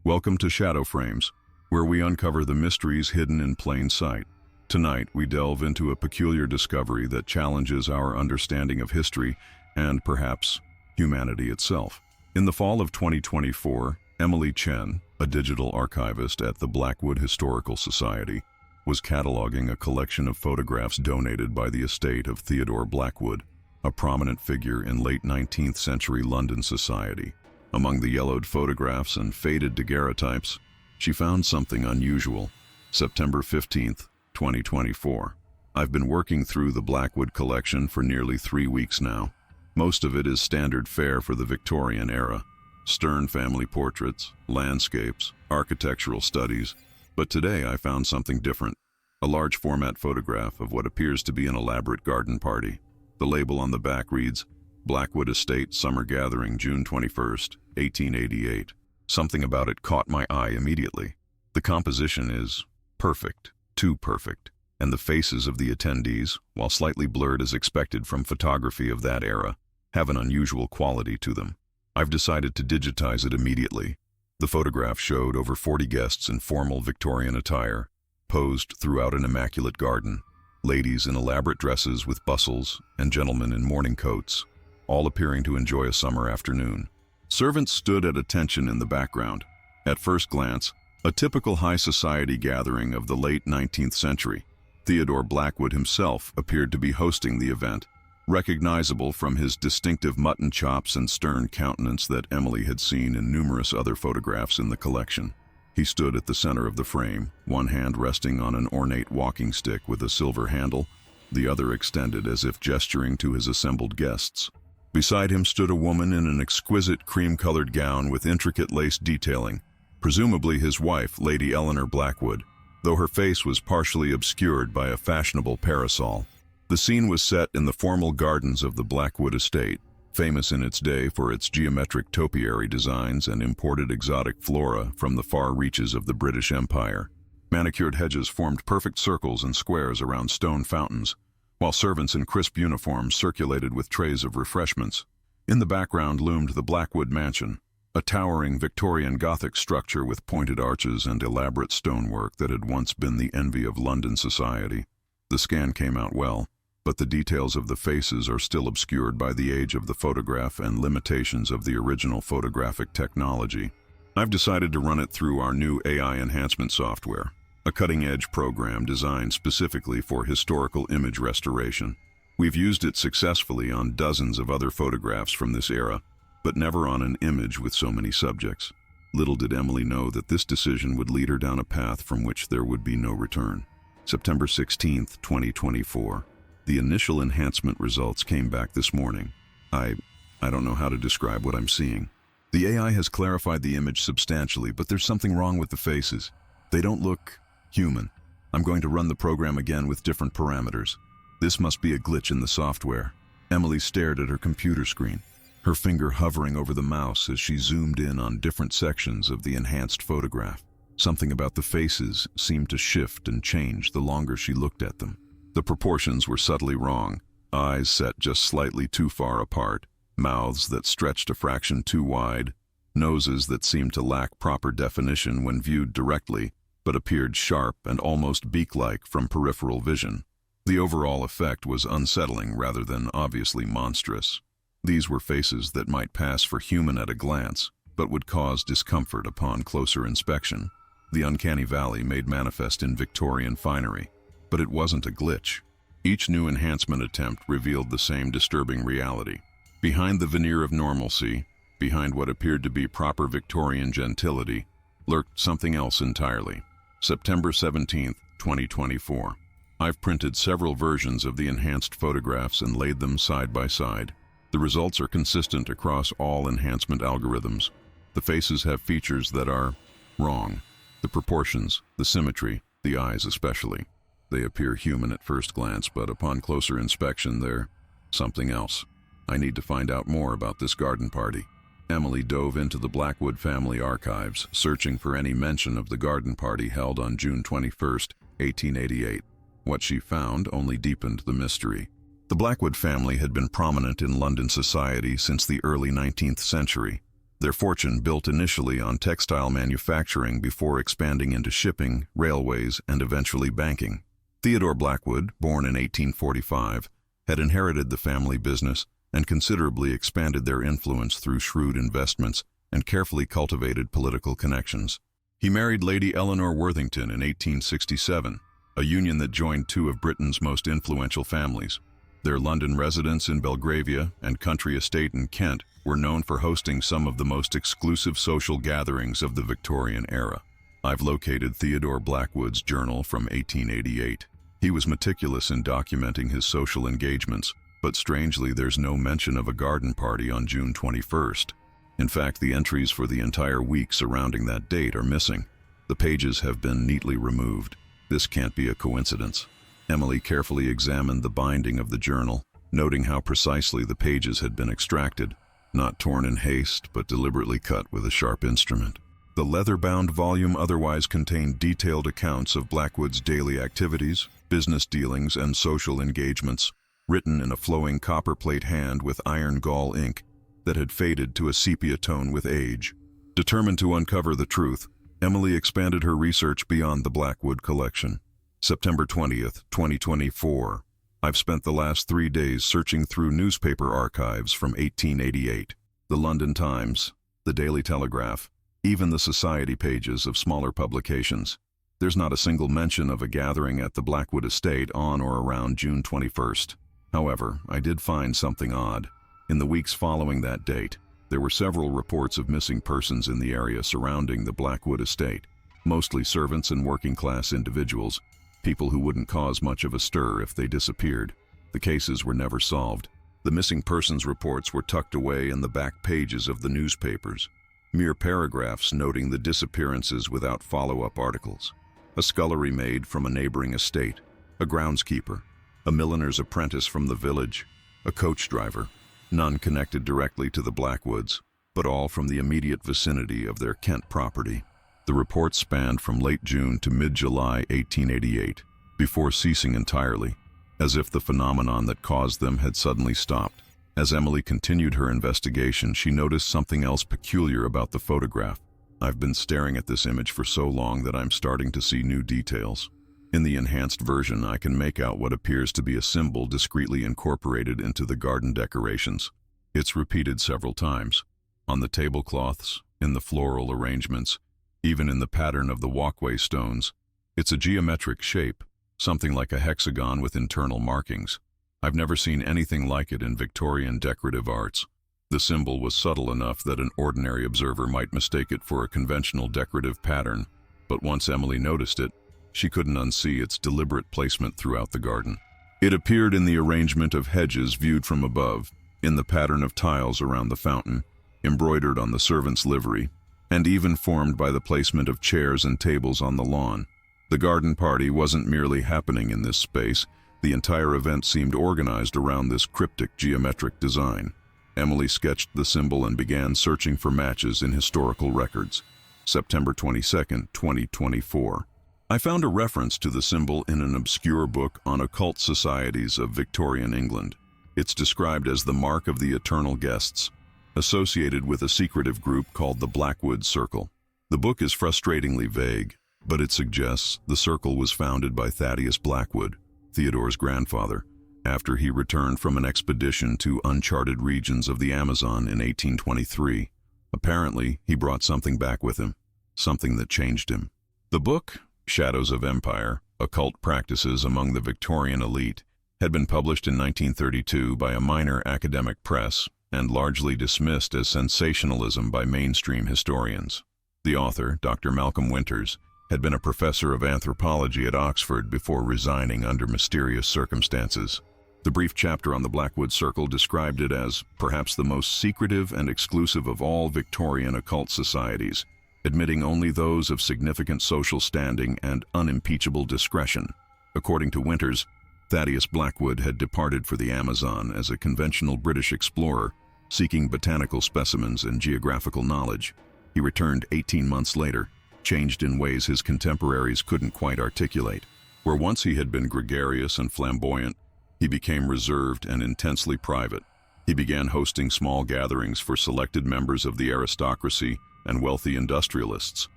Welcome to Shadow Frames, where we uncover the mysteries hidden in plain sight. Tonight, we delve into a peculiar discovery that challenges our understanding of history and, perhaps, humanity itself. In the fall of 2024, Emily Chen, a digital archivist at the Blackwood Historical Society, was cataloging a collection of photographs donated by the estate of Theodore Blackwood, a prominent figure in late 19th century London society. Among the yellowed photographs and faded daguerreotypes, she found something unusual. September 15th, 2024. I've been working through the Blackwood collection for nearly 3 weeks now. Most of it is standard fare for the Victorian era. Stern family portraits, landscapes, architectural studies. But today I found something different. A large format photograph of what appears to be an elaborate garden party. The label on the back reads, Blackwood Estate Summer Gathering, June 21st, 1888. Something about it caught my eye immediately. The composition is perfect, too perfect, and the faces of the attendees, while slightly blurred as expected from photography of that era, have an unusual quality to them. I've decided to digitize it immediately. The photograph showed over 40 guests in formal Victorian attire, posed throughout an immaculate garden. Ladies in elaborate dresses with bustles and gentlemen in morning coats, all appearing to enjoy a summer afternoon. Servants stood at attention in the background. At first glance, a typical high society gathering of the late 19th century. Theodore Blackwood himself appeared to be hosting the event, recognizable from his distinctive mutton chops and stern countenance that Emily had seen in numerous other photographs in the collection. He stood at the center of the frame, one hand resting on an ornate walking stick with a silver handle, the other extended as if gesturing to his assembled guests. Beside him stood a woman in an exquisite cream-colored gown with intricate lace detailing, presumably his wife, Lady Eleanor Blackwood, though her face was partially obscured by a fashionable parasol. The scene was set in the formal gardens of the Blackwood estate, famous in its day for its geometric topiary designs and imported exotic flora from the far reaches of the British Empire. Manicured hedges formed perfect circles and squares around stone fountains, while servants in crisp uniforms circulated with trays of refreshments. In the background loomed the Blackwood Mansion, a towering Victorian Gothic structure with pointed arches and elaborate stonework that had once been the envy of London society. The scan came out well, but the details of the faces are still obscured by the age of the photograph and limitations of the original photographic technology. I've decided to run it through our new AI enhancement software, a cutting-edge program designed specifically for historical image restoration. We've used it successfully on dozens of other photographs from this era, but never on an image with so many subjects. Little did Emily know that this decision would lead her down a path from which there would be no return. September 16th, 2024. The initial enhancement results came back this morning. I don't know how to describe what I'm seeing. The AI has clarified the image substantially, but there's something wrong with the faces. They don't look human. I'm going to run the program again with different parameters. This must be a glitch in the software. Emily stared at her computer screen, her finger hovering over the mouse as she zoomed in on different sections of the enhanced photograph. Something about the faces seemed to shift and change the longer she looked at them. The proportions were subtly wrong, eyes set just slightly too far apart, mouths that stretched a fraction too wide, noses that seemed to lack proper definition when viewed directly, but appeared sharp and almost beak-like from peripheral vision. The overall effect was unsettling rather than obviously monstrous. These were faces that might pass for human at a glance, but would cause discomfort upon closer inspection. The uncanny valley made manifest in Victorian finery, but it wasn't a glitch. Each new enhancement attempt revealed the same disturbing reality. Behind the veneer of normalcy, behind what appeared to be proper Victorian gentility, lurked something else entirely. September 17th, 2024. I've printed several versions of the enhanced photographs and laid them side by side. The results are consistent across all enhancement algorithms. The faces have features that are wrong. The proportions, the symmetry, the eyes especially. They appear human at first glance, but upon closer inspection, they're something else. I need to find out more about this garden party. Emily dove into the Blackwood family archives, searching for any mention of the garden party held on June 21st, 1888. What she found only deepened the mystery. The Blackwood family had been prominent in London society since the early 19th century. Their fortune built initially on textile manufacturing before expanding into shipping, railways, and eventually banking. Theodore Blackwood, born in 1845, had inherited the family business and considerably expanded their influence through shrewd investments and carefully cultivated political connections. He married Lady Eleanor Worthington in 1867, a union that joined two of Britain's most influential families. Their London residence in Belgravia and country estate in Kent were known for hosting some of the most exclusive social gatherings of the Victorian era. I've located Theodore Blackwood's journal from 1888. He was meticulous in documenting his social engagements, but strangely there's no mention of a garden party on June 21st. In fact, the entries for the entire week surrounding that date are missing. The pages have been neatly removed. This can't be a coincidence. Emily carefully examined the binding of the journal, noting how precisely the pages had been extracted, not torn in haste, but deliberately cut with a sharp instrument. The leather-bound volume otherwise contained detailed accounts of Blackwood's daily activities, business dealings, and social engagements, written in a flowing copperplate hand with iron gall ink that had faded to a sepia tone with age. Determined to uncover the truth, Emily expanded her research beyond the Blackwood collection. September 20th, 2024. I've spent the last 3 days searching through newspaper archives from 1888. The London Times, the Daily Telegraph, even the society pages of smaller publications. There's not a single mention of a gathering at the Blackwood estate on or around June 21st. However, I did find something odd. In the weeks following that date, there were several reports of missing persons in the area surrounding the Blackwood estate, mostly servants and working-class individuals, people who wouldn't cause much of a stir if they disappeared. The cases were never solved. The missing persons reports were tucked away in the back pages of the newspapers, mere paragraphs noting the disappearances without follow-up articles. A scullery maid from a neighboring estate, a groundskeeper, a milliner's apprentice from the village, a coach driver, none connected directly to the Blackwoods, but all from the immediate vicinity of their Kent property. The reports spanned from late June to mid-July 1888, before ceasing entirely, as if the phenomenon that caused them had suddenly stopped. As Emily continued her investigation, she noticed something else peculiar about the photograph. I've been staring at this image for so long that I'm starting to see new details. In the enhanced version, I can make out what appears to be a symbol discreetly incorporated into the garden decorations. It's repeated several times, on the tablecloths, in the floral arrangements, even in the pattern of the walkway stones. It's a geometric shape, something like a hexagon with internal markings. I've never seen anything like it in Victorian decorative arts. The symbol was subtle enough that an ordinary observer might mistake it for a conventional decorative pattern, but once Emily noticed it, she couldn't unsee its deliberate placement throughout the garden. It appeared in the arrangement of hedges viewed from above, in the pattern of tiles around the fountain, embroidered on the servant's livery, and even formed by the placement of chairs and tables on the lawn. The garden party wasn't merely happening in this space, the entire event seemed organized around this cryptic geometric design. Emily sketched the symbol and began searching for matches in historical records. September 22nd, 2024. I found a reference to the symbol in an obscure book on occult societies of Victorian England. It's described as the Mark of the Eternal Guests, associated with a secretive group called the Blackwood Circle. The book is frustratingly vague, but it suggests the circle was founded by Thaddeus Blackwood, Theodore's grandfather, after he returned from an expedition to uncharted regions of the Amazon in 1823. Apparently, he brought something back with him, something that changed him. The book, Shadows of Empire, Occult Practices Among the Victorian Elite, had been published in 1932 by a minor academic press and largely dismissed as sensationalism by mainstream historians. The author, Dr. Malcolm Winters, had been a professor of anthropology at Oxford before resigning under mysterious circumstances. The brief chapter on the Blackwood Circle described it as perhaps the most secretive and exclusive of all Victorian occult societies, admitting only those of significant social standing and unimpeachable discretion. According to Winters, Thaddeus Blackwood had departed for the Amazon as a conventional British explorer, seeking botanical specimens and geographical knowledge. He returned 18 months later, changed in ways his contemporaries couldn't quite articulate. Where once he had been gregarious and flamboyant, he became reserved and intensely private. He began hosting small gatherings for selected members of the aristocracy and wealthy industrialists,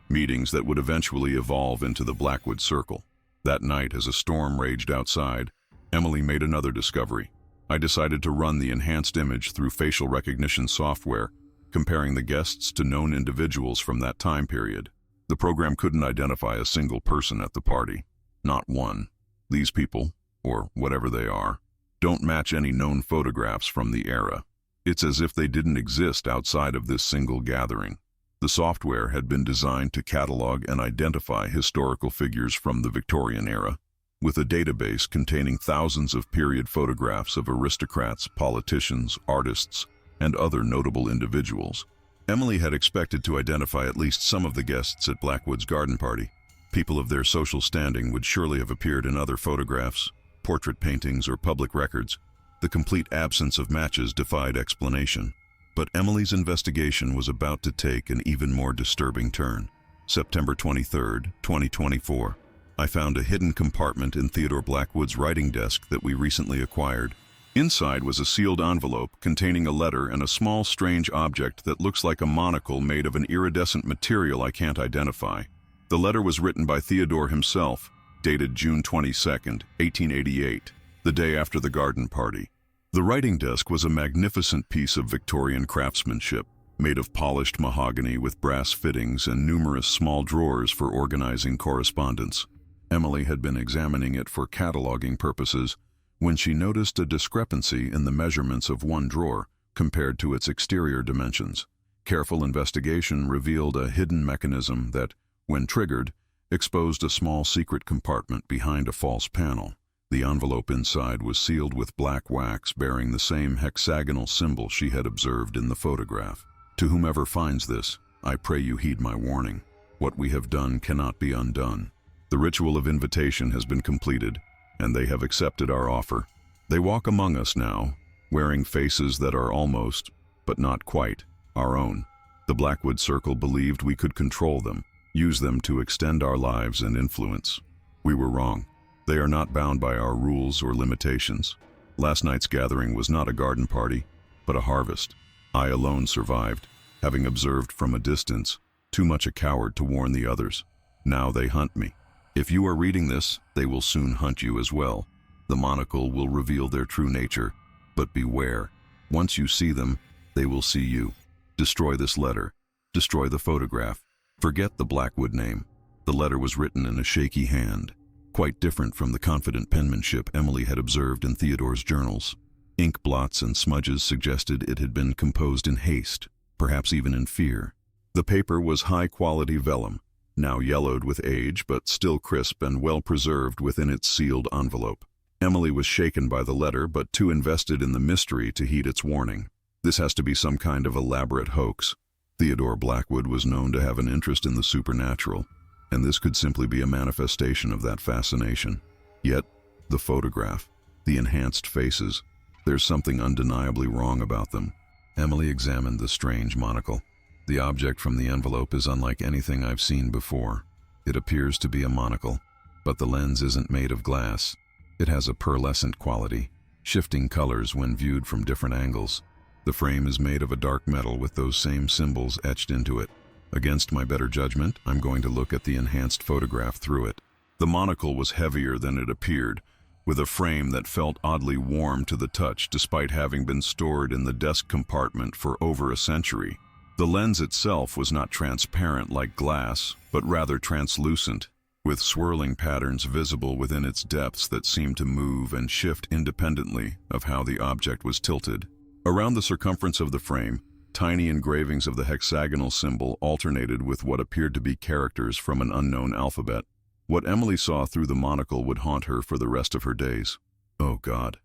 meetings that would eventually evolve into the Blackwood Circle. That night, as a storm raged outside, Emily made another discovery. I decided to run the enhanced image through facial recognition software, comparing the guests to known individuals from that time period. The program couldn't identify a single person at the party. Not one. These people, or whatever they are, don't match any known photographs from the era. It's as if they didn't exist outside of this single gathering. The software had been designed to catalog and identify historical figures from the Victorian era, with a database containing thousands of period photographs of aristocrats, politicians, artists, and other notable individuals. Emily had expected to identify at least some of the guests at Blackwood's garden party. People of their social standing would surely have appeared in other photographs, portrait paintings, or public records. The complete absence of matches defied explanation. But Emily's investigation was about to take an even more disturbing turn. September 23, 2024. I found a hidden compartment in Theodore Blackwood's writing desk that we recently acquired. Inside was a sealed envelope containing a letter and a small strange object that looks like a monocle made of an iridescent material I can't identify. The letter was written by Theodore himself, dated June 22, 1888, the day after the garden party. The writing desk was a magnificent piece of Victorian craftsmanship, made of polished mahogany with brass fittings and numerous small drawers for organizing correspondence. Emily had been examining it for cataloging purposes when she noticed a discrepancy in the measurements of one drawer compared to its exterior dimensions. Careful investigation revealed a hidden mechanism that, when triggered, exposed a small secret compartment behind a false panel. The envelope inside was sealed with black wax bearing the same hexagonal symbol she had observed in the photograph. To whomever finds this, I pray you heed my warning. What we have done cannot be undone. The ritual of invitation has been completed, and they have accepted our offer. They walk among us now, wearing faces that are almost, but not quite, our own. The Blackwood Circle believed we could control them, use them to extend our lives and influence. We were wrong. They are not bound by our rules or limitations. Last night's gathering was not a garden party, but a harvest. I alone survived, having observed from a distance, too much a coward to warn the others. Now they hunt me. If you are reading this, they will soon hunt you as well. The monocle will reveal their true nature, but beware. Once you see them, they will see you. Destroy this letter. Destroy the photograph. Forget the Blackwood name. The letter was written in a shaky hand, quite different from the confident penmanship Emily had observed in Theodore's journals. Ink blots and smudges suggested it had been composed in haste, perhaps even in fear. The paper was high-quality vellum, now yellowed with age but still crisp and well-preserved within its sealed envelope. Emily was shaken by the letter but too invested in the mystery to heed its warning. This has to be some kind of elaborate hoax. Theodore Blackwood was known to have an interest in the supernatural, and this could simply be a manifestation of that fascination. Yet, the photograph, the enhanced faces, there's something undeniably wrong about them. Emily examined the strange monocle. The object from the envelope is unlike anything I've seen before. It appears to be a monocle, but the lens isn't made of glass. It has a pearlescent quality, shifting colors when viewed from different angles. The frame is made of a dark metal with those same symbols etched into it. Against my better judgment, I'm going to look at the enhanced photograph through it. The monocle was heavier than it appeared, with a frame that felt oddly warm to the touch despite having been stored in the desk compartment for over a century. The lens itself was not transparent like glass, but rather translucent, with swirling patterns visible within its depths that seemed to move and shift independently of how the object was tilted. Around the circumference of the frame, tiny engravings of the hexagonal symbol alternated with what appeared to be characters from an unknown alphabet. What Emily saw through the monocle would haunt her for the rest of her days. Oh God,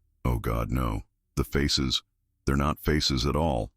no. The faces, they're not faces at all.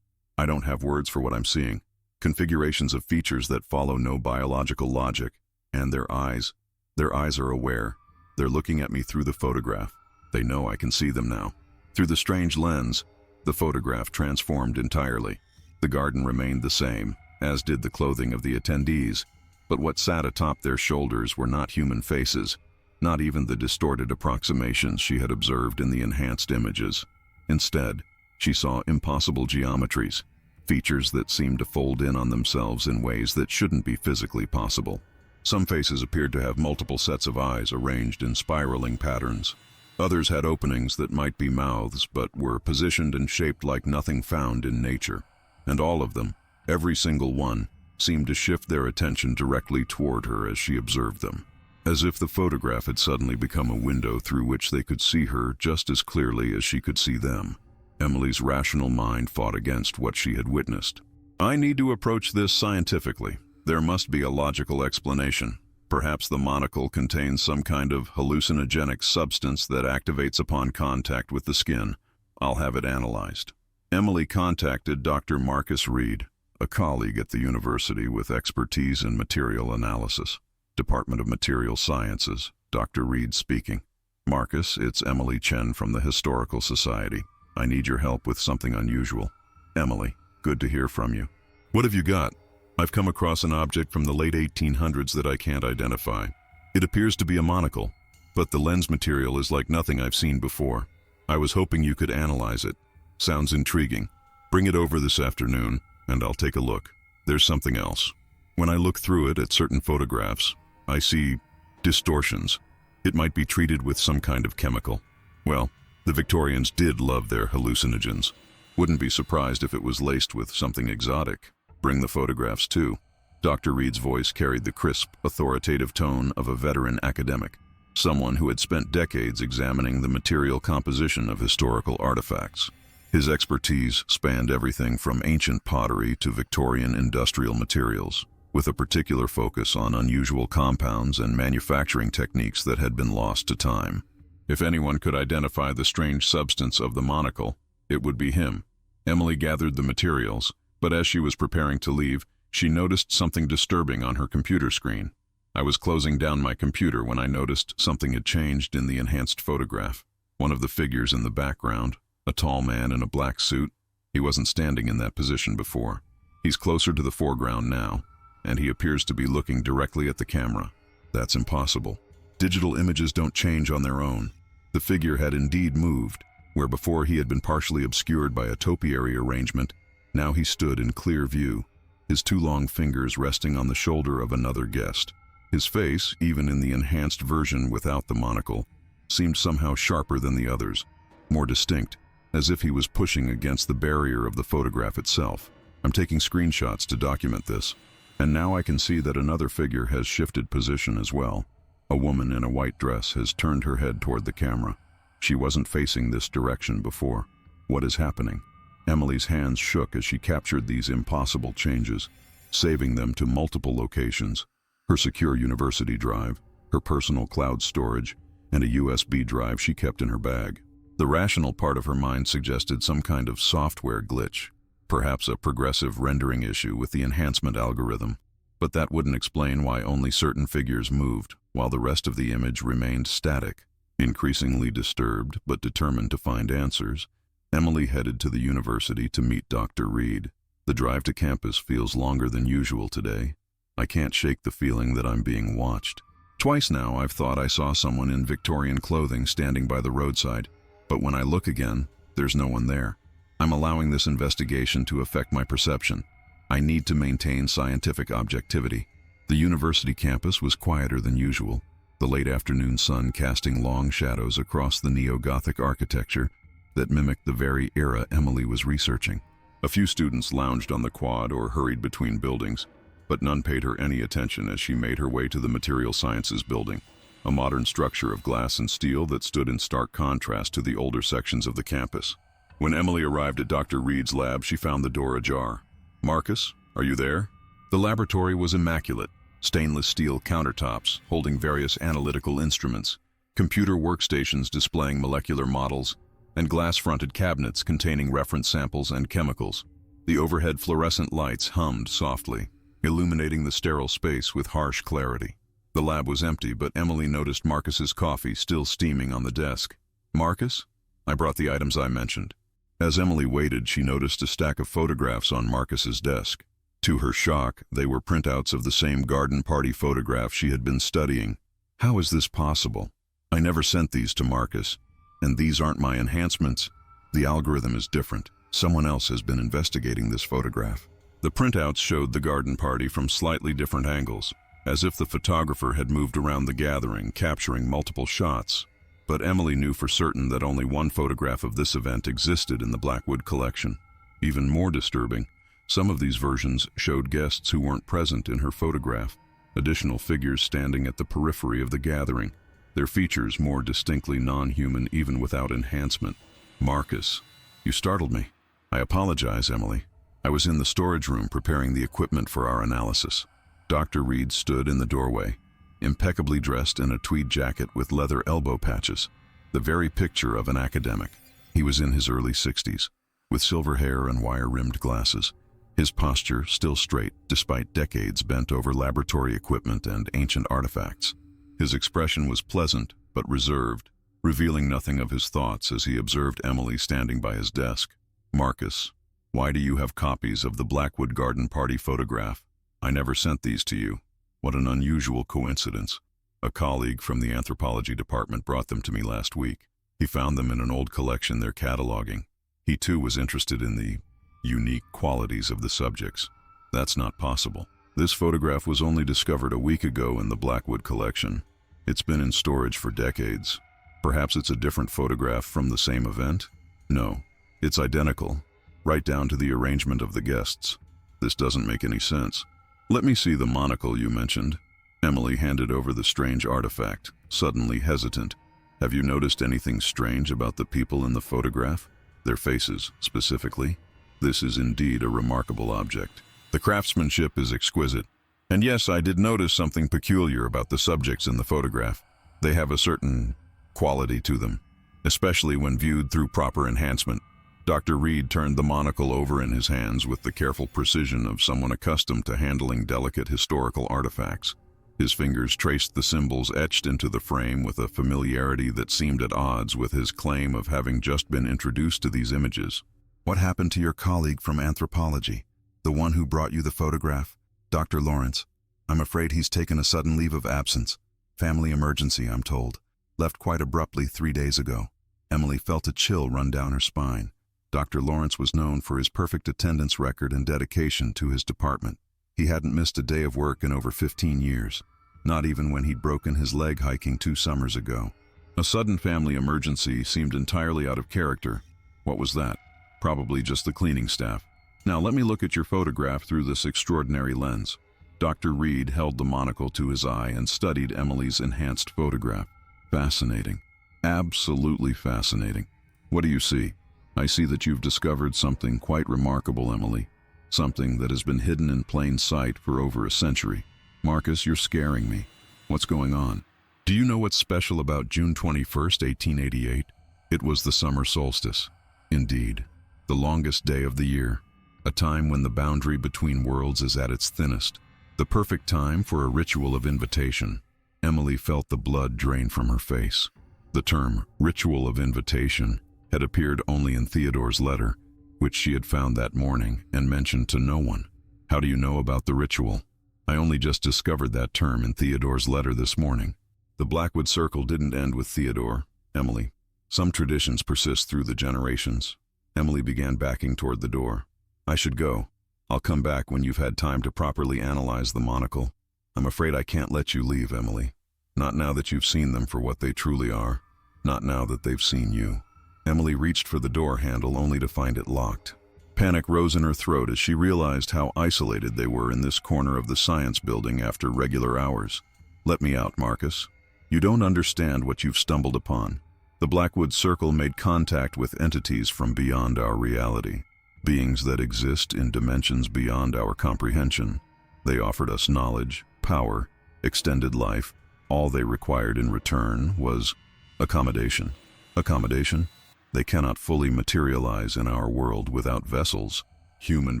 I don't have words for what I'm seeing. Configurations of features that follow no biological logic. And their eyes are aware. They're looking at me through the photograph. They know I can see them now. Through the strange lens, the photograph transformed entirely. The garden remained the same, as did the clothing of the attendees, but what sat atop their shoulders were not human faces, not even the distorted approximations she had observed in the enhanced images. Instead, She saw impossible geometries, features that seemed to fold in on themselves in ways that shouldn't be physically possible. Some faces appeared to have multiple sets of eyes arranged in spiraling patterns. Others had openings that might be mouths but were positioned and shaped like nothing found in nature. And all of them, every single one, seemed to shift their attention directly toward her as she observed them, as if the photograph had suddenly become a window through which they could see her just as clearly as she could see them. Emily's rational mind fought against what she had witnessed. I need to approach this scientifically. There must be a logical explanation. Perhaps the monocle contains some kind of hallucinogenic substance that activates upon contact with the skin. I'll have it analyzed. Emily contacted Dr. Marcus Reed, a colleague at the university with expertise in material analysis. Department of Material Sciences, Dr. Reed speaking. Marcus, it's Emily Chen from the Historical Society. I need your help with something unusual. Emily, good to hear from you. What have you got? I've come across an object from the late 1800s that I can't identify. It appears to be a monocle, but the lens material is like nothing I've seen before. I was hoping you could analyze it. Sounds intriguing. Bring it over this afternoon, and I'll take a look. There's something else. When I look through it at certain photographs, I see distortions. It might be treated with some kind of chemical. Well, the Victorians did love their hallucinogens. Wouldn't be surprised if it was laced with something exotic. Bring the photographs too. Dr. Reed's voice carried the crisp, authoritative tone of a veteran academic, someone who had spent decades examining the material composition of historical artifacts. His expertise spanned everything from ancient pottery to Victorian industrial materials, with a particular focus on unusual compounds and manufacturing techniques that had been lost to time. If anyone could identify the strange substance of the monocle, it would be him. Emily gathered the materials, but as she was preparing to leave, she noticed something disturbing on her computer screen. I was closing down my computer when I noticed something had changed in the enhanced photograph. One of the figures in the background, a tall man in a black suit, he wasn't standing in that position before. He's closer to the foreground now, and he appears to be looking directly at the camera. That's impossible. Digital images don't change on their own. The figure had indeed moved, where before he had been partially obscured by a topiary arrangement. Now he stood in clear view, his two long fingers resting on the shoulder of another guest. His face, even in the enhanced version without the monocle, seemed somehow sharper than the others, more distinct, as if he was pushing against the barrier of the photograph itself. I'm taking screenshots to document this, and now I can see that another figure has shifted position as well. A woman in a white dress has turned her head toward the camera. She wasn't facing this direction before. What is happening? Emily's hands shook as she captured these impossible changes, saving them to multiple locations: her secure university drive, her personal cloud storage, and a USB drive she kept in her bag. The rational part of her mind suggested some kind of software glitch, perhaps a progressive rendering issue with the enhancement algorithm, but that wouldn't explain why only certain figures moved, while the rest of the image remained static. Increasingly disturbed, but determined to find answers, Emily headed to the university to meet Dr. Reed. The drive to campus feels longer than usual today. I can't shake the feeling that I'm being watched. Twice now I've thought I saw someone in Victorian clothing standing by the roadside, but when I look again, there's no one there. I'm allowing this investigation to affect my perception. I need to maintain scientific objectivity. The university campus was quieter than usual, the late afternoon sun casting long shadows across the neo-Gothic architecture that mimicked the very era Emily was researching. A few students lounged on the quad or hurried between buildings, but none paid her any attention as she made her way to the Material Sciences building, a modern structure of glass and steel that stood in stark contrast to the older sections of the campus. When Emily arrived at Dr. Reed's lab, she found the door ajar. "Marcus, are you there?" The laboratory was immaculate. Stainless steel countertops holding various analytical instruments, computer workstations displaying molecular models, and glass-fronted cabinets containing reference samples and chemicals. The overhead fluorescent lights hummed softly, illuminating the sterile space with harsh clarity. The lab was empty, but Emily noticed Marcus's coffee still steaming on the desk. "Marcus?" "I brought the items I mentioned." As Emily waited, she noticed a stack of photographs on Marcus's desk. To her shock, they were printouts of the same garden party photograph she had been studying. How is this possible? I never sent these to Marcus, and these aren't my enhancements. The algorithm is different. Someone else has been investigating this photograph. The printouts showed the garden party from slightly different angles, as if the photographer had moved around the gathering, capturing multiple shots. But Emily knew for certain that only one photograph of this event existed in the Blackwood collection. Even more disturbing, some of these versions showed guests who weren't present in her photograph, additional figures standing at the periphery of the gathering, their features more distinctly non-human even without enhancement. Marcus, you startled me. I apologize, Emily. I was in the storage room preparing the equipment for our analysis. Dr. Reed stood in the doorway, impeccably dressed in a tweed jacket with leather elbow patches, the very picture of an academic. He was in his early 60s, with silver hair and wire-rimmed glasses, his posture still straight despite decades bent over laboratory equipment and ancient artifacts. His expression was pleasant but reserved, revealing nothing of his thoughts as he observed Emily standing by his desk. Marcus, why do you have copies of the Blackwood garden party photograph? I never sent these to you. What an unusual coincidence. A colleague from the anthropology department brought them to me last week. He found them in an old collection they're cataloging. He too was interested in the unique qualities of the subjects. That's not possible. This photograph was only discovered a week ago in the Blackwood collection. It's been in storage for decades. Perhaps it's a different photograph from the same event? No, it's identical, right down to the arrangement of the guests. This doesn't make any sense. Let me see the monocle you mentioned. Emily handed over the strange artifact, suddenly hesitant. Have you noticed anything strange about the people in the photograph? Their faces, specifically? This is indeed a remarkable object. The craftsmanship is exquisite. And yes, I did notice something peculiar about the subjects in the photograph. They have a certain quality to them, especially when viewed through proper enhancement. Dr. Reed turned the monocle over in his hands with the careful precision of someone accustomed to handling delicate historical artifacts. His fingers traced the symbols etched into the frame with a familiarity that seemed at odds with his claim of having just been introduced to these images. What happened to your colleague from anthropology? The one who brought you the photograph? Dr. Lawrence. I'm afraid he's taken a sudden leave of absence. Family emergency, I'm told. Left quite abruptly 3 days ago. Emily felt a chill run down her spine. Dr. Lawrence was known for his perfect attendance record and dedication to his department. He hadn't missed a day of work in over 15 years, not even when he'd broken his leg hiking 2 summers ago. A sudden family emergency seemed entirely out of character. What was that? Probably just the cleaning staff. Now let me look at your photograph through this extraordinary lens. Dr. Reed held the monocle to his eye and studied Emily's enhanced photograph. Fascinating. Absolutely fascinating. What do you see? I see that you've discovered something quite remarkable, Emily. Something that has been hidden in plain sight for over a century. Marcus, you're scaring me. What's going on? Do you know what's special about June 21st, 1888? It was the summer solstice. Indeed, the longest day of the year. A time when the boundary between worlds is at its thinnest. The perfect time for a ritual of invitation. Emily felt the blood drain from her face. The term, ritual of invitation, had appeared only in Theodore's letter, which she had found that morning and mentioned to no one. How do you know about the ritual? I only just discovered that term in Theodore's letter this morning. The Blackwood Circle didn't end with Theodore, Emily. Some traditions persist through the generations. Emily began backing toward the door. I should go. I'll come back when you've had time to properly analyze the monocle. I'm afraid I can't let you leave, Emily. Not now that you've seen them for what they truly are. Not now that they've seen you. Emily reached for the door handle only to find it locked. Panic rose in her throat as she realized how isolated they were in this corner of the science building after regular hours. Let me out, Marcus. You don't understand what you've stumbled upon. The Blackwood Circle made contact with entities from beyond our reality, beings that exist in dimensions beyond our comprehension. They offered us knowledge, power, extended life. All they required in return was accommodation. Accommodation? They cannot fully materialize in our world without vessels, human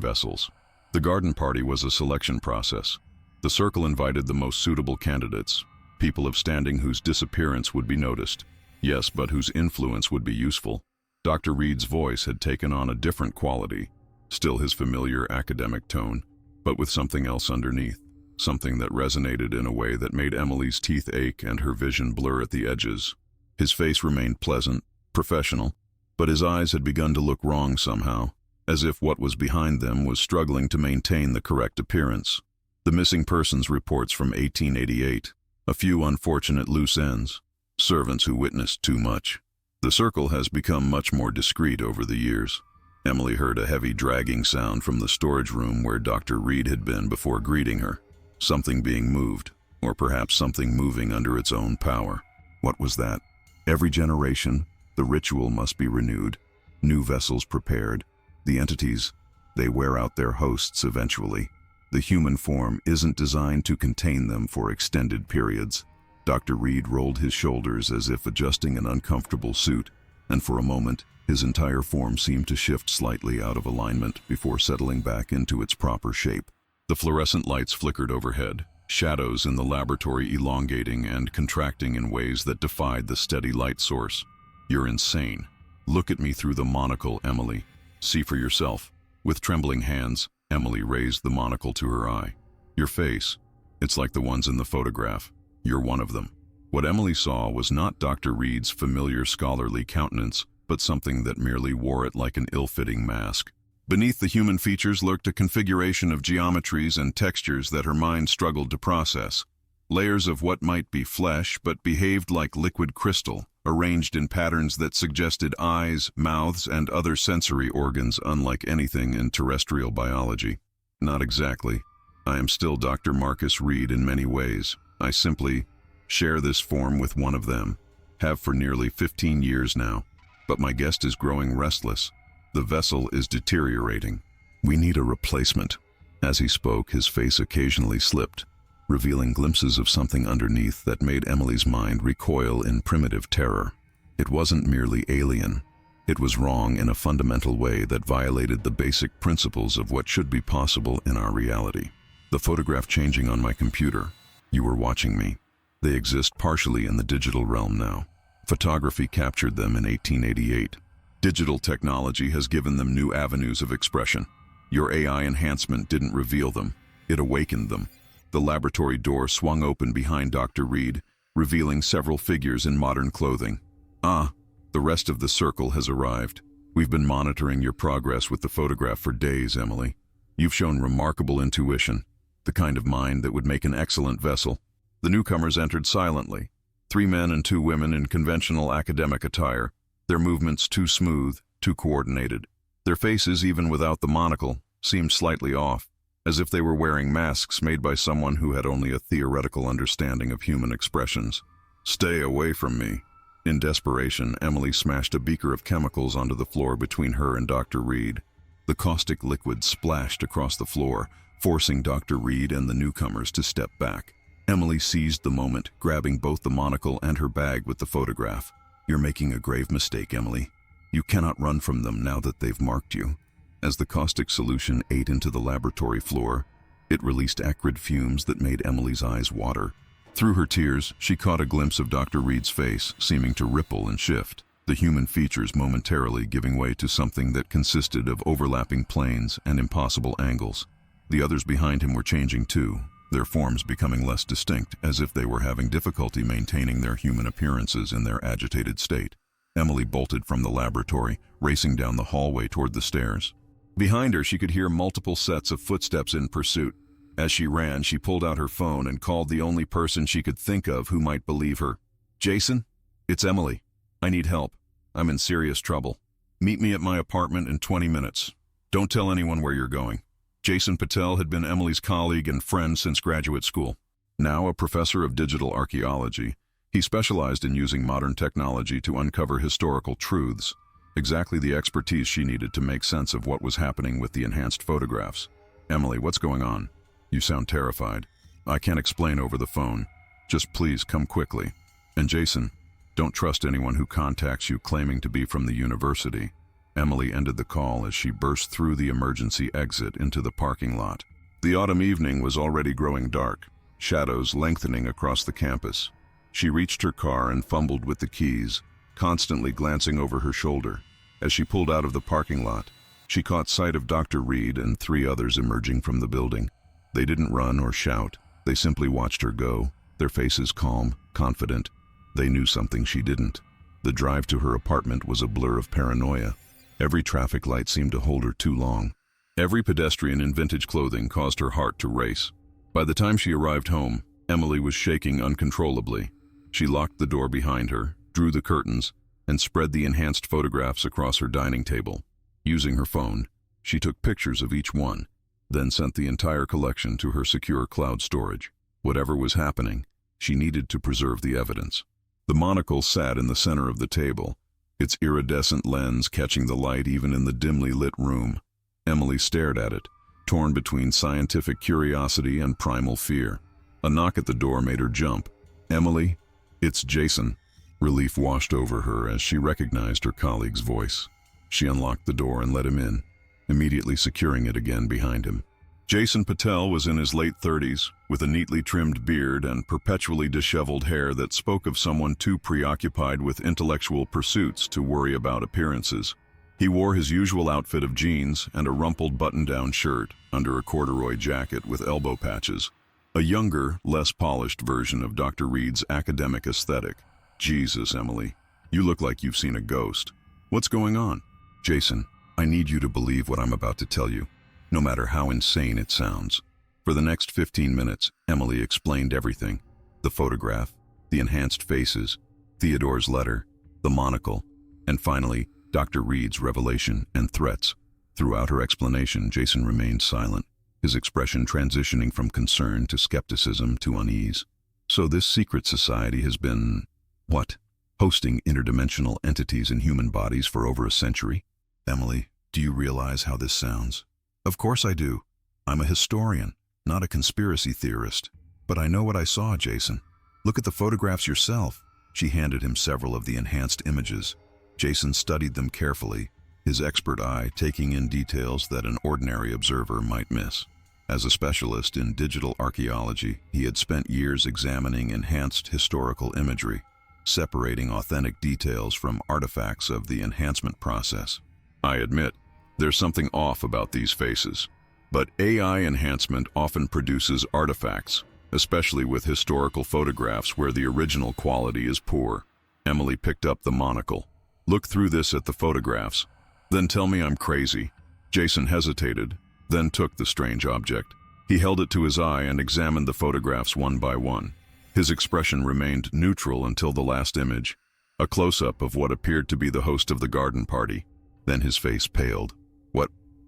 vessels. The garden party was a selection process. The circle invited the most suitable candidates, people of standing whose disappearance would be noticed. Yes, but whose influence would be useful. Dr. Reed's voice had taken on a different quality, still his familiar academic tone, but with something else underneath, something that resonated in a way that made Emily's teeth ache and her vision blur at the edges. His face remained pleasant, professional, but his eyes had begun to look wrong somehow. as if what was behind them was struggling to maintain the correct appearance. The missing persons reports from 1888, a few unfortunate loose ends, servants who witnessed too much. The circle has become much more discreet over the years. Emily heard a heavy dragging sound from the storage room where Dr. Reed had been before greeting her. Something being moved, or perhaps something moving under its own power. What was that? Every generation, the ritual must be renewed, new vessels prepared. The entities, they wear out their hosts eventually. The human form isn't designed to contain them for extended periods. Dr. Reed rolled his shoulders as if adjusting an uncomfortable suit, and for a moment, his entire form seemed to shift slightly out of alignment before settling back into its proper shape. The fluorescent lights flickered overhead, shadows in the laboratory elongating and contracting in ways that defied the steady light source. "You're insane. Look at me through the monocle, Emily. See for yourself." With trembling hands, Emily raised the monocle to her eye. "Your face. It's like the ones in the photograph. You're one of them." What Emily saw was not Dr. Reed's familiar scholarly countenance, but something that merely wore it like an ill-fitting mask. Beneath the human features lurked a configuration of geometries and textures that her mind struggled to process. Layers of what might be flesh but behaved like liquid crystal, arranged in patterns that suggested eyes, mouths, and other sensory organs unlike anything in terrestrial biology. "Not exactly. I am still Dr. Marcus Reed in many ways. I simply share this form with one of them. Have for nearly 15 years now. But my guest is growing restless. The vessel is deteriorating. We need a replacement." As he spoke, his face occasionally slipped, revealing glimpses of something underneath that made Emily's mind recoil in primitive terror. It wasn't merely alien. It was wrong in a fundamental way that violated the basic principles of what should be possible in our reality. "The photograph changing on my computer. You were watching me. They exist partially in the digital realm now. Photography captured them in 1888. Digital technology has given them new avenues of expression. Your AI enhancement didn't reveal them. It awakened them." The laboratory door swung open behind Dr. Reed, revealing several figures in modern clothing. "Ah, the rest of the circle has arrived. We've been monitoring your progress with the photograph for days, Emily. You've shown remarkable intuition, the kind of mind that would make an excellent vessel." The newcomers entered silently. 3 men and 2 women in conventional academic attire, their movements too smooth, too coordinated. Their faces, even without the monocle, seemed slightly off, as if they were wearing masks made by someone who had only a theoretical understanding of human expressions. "Stay away from me." In desperation, Emily smashed a beaker of chemicals onto the floor between her and Dr. Reed. The caustic liquid splashed across the floor, forcing Dr. Reed and the newcomers to step back. Emily seized the moment, grabbing both the monocle and her bag with the photograph. "You're making a grave mistake, Emily. You cannot run from them now that they've marked you." As the caustic solution ate into the laboratory floor, it released acrid fumes that made Emily's eyes water. Through her tears, she caught a glimpse of Dr. Reed's face, seeming to ripple and shift, the human features momentarily giving way to something that consisted of overlapping planes and impossible angles. The others behind him were changing too, their forms becoming less distinct, as if they were having difficulty maintaining their human appearances in their agitated state. Emily bolted from the laboratory, racing down the hallway toward the stairs. Behind her, she could hear multiple sets of footsteps in pursuit. As she ran, she pulled out her phone and called the only person she could think of who might believe her. "Jason? It's Emily. I need help. I'm in serious trouble. Meet me at my apartment in 20 minutes. Don't tell anyone where you're going." Jason Patel had been Emily's colleague and friend since graduate school. Now a professor of digital archaeology, he specialized in using modern technology to uncover historical truths, exactly the expertise she needed to make sense of what was happening with the enhanced photographs. "Emily, what's going on? You sound terrified." "I can't explain over the phone. Just please come quickly. And Jason, don't trust anyone who contacts you claiming to be from the university." Emily ended the call as she burst through the emergency exit into the parking lot. The autumn evening was already growing dark, shadows lengthening across the campus. She reached her car and fumbled with the keys, constantly glancing over her shoulder. As she pulled out of the parking lot, she caught sight of Dr. Reed and 3 others emerging from the building. They didn't run or shout. They simply watched her go, their faces calm, confident. They knew something she didn't. The drive to her apartment was a blur of paranoia. Every traffic light seemed to hold her too long. Every pedestrian in vintage clothing caused her heart to race. By the time she arrived home, Emily was shaking uncontrollably. She locked the door behind her, drew the curtains, and spread the enhanced photographs across her dining table. Using her phone, she took pictures of each one, then sent the entire collection to her secure cloud storage. Whatever was happening, she needed to preserve the evidence. The monocle sat in the center of the table, its iridescent lens catching the light even in the dimly lit room. Emily stared at it, torn between scientific curiosity and primal fear. A knock at the door made her jump. "Emily, it's Jason." Relief washed over her as she recognized her colleague's voice. She unlocked the door and let him in, immediately securing it again behind him. Jason Patel was in his late 30s, with a neatly trimmed beard and perpetually disheveled hair that spoke of someone too preoccupied with intellectual pursuits to worry about appearances. He wore his usual outfit of jeans and a rumpled button-down shirt under a corduroy jacket with elbow patches. A younger, less polished version of Dr. Reed's academic aesthetic. "Jesus, Emily, you look like you've seen a ghost. What's going on?" "Jason, I need you to believe what I'm about to tell you, no matter how insane it sounds." For the next 15 minutes, Emily explained everything. The photograph, the enhanced faces, Theodore's letter, the monocle, and finally, Dr. Reed's revelation and threats. Throughout her explanation, Jason remained silent, his expression transitioning from concern to skepticism to unease. "So this secret society has been, what, hosting interdimensional entities in human bodies for over a century? Emily, do you realize how this sounds?" "Of course I do. I'm a historian, not a conspiracy theorist. But I know what I saw, Jason. Look at the photographs yourself." She handed him several of the enhanced images. Jason studied them carefully, his expert eye taking in details that an ordinary observer might miss. As a specialist in digital archaeology, he had spent years examining enhanced historical imagery, separating authentic details from artifacts of the enhancement process. "I admit, there's something off about these faces. But AI enhancement often produces artifacts, especially with historical photographs where the original quality is poor." Emily picked up the monocle. "Look through this at the photographs. Then tell me I'm crazy." Jason hesitated, then took the strange object. He held it to his eye and examined the photographs one by one. His expression remained neutral until the last image, a close-up of what appeared to be the host of the garden party. Then his face paled.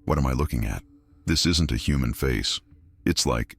What am I looking at? This isn't a human face. It's like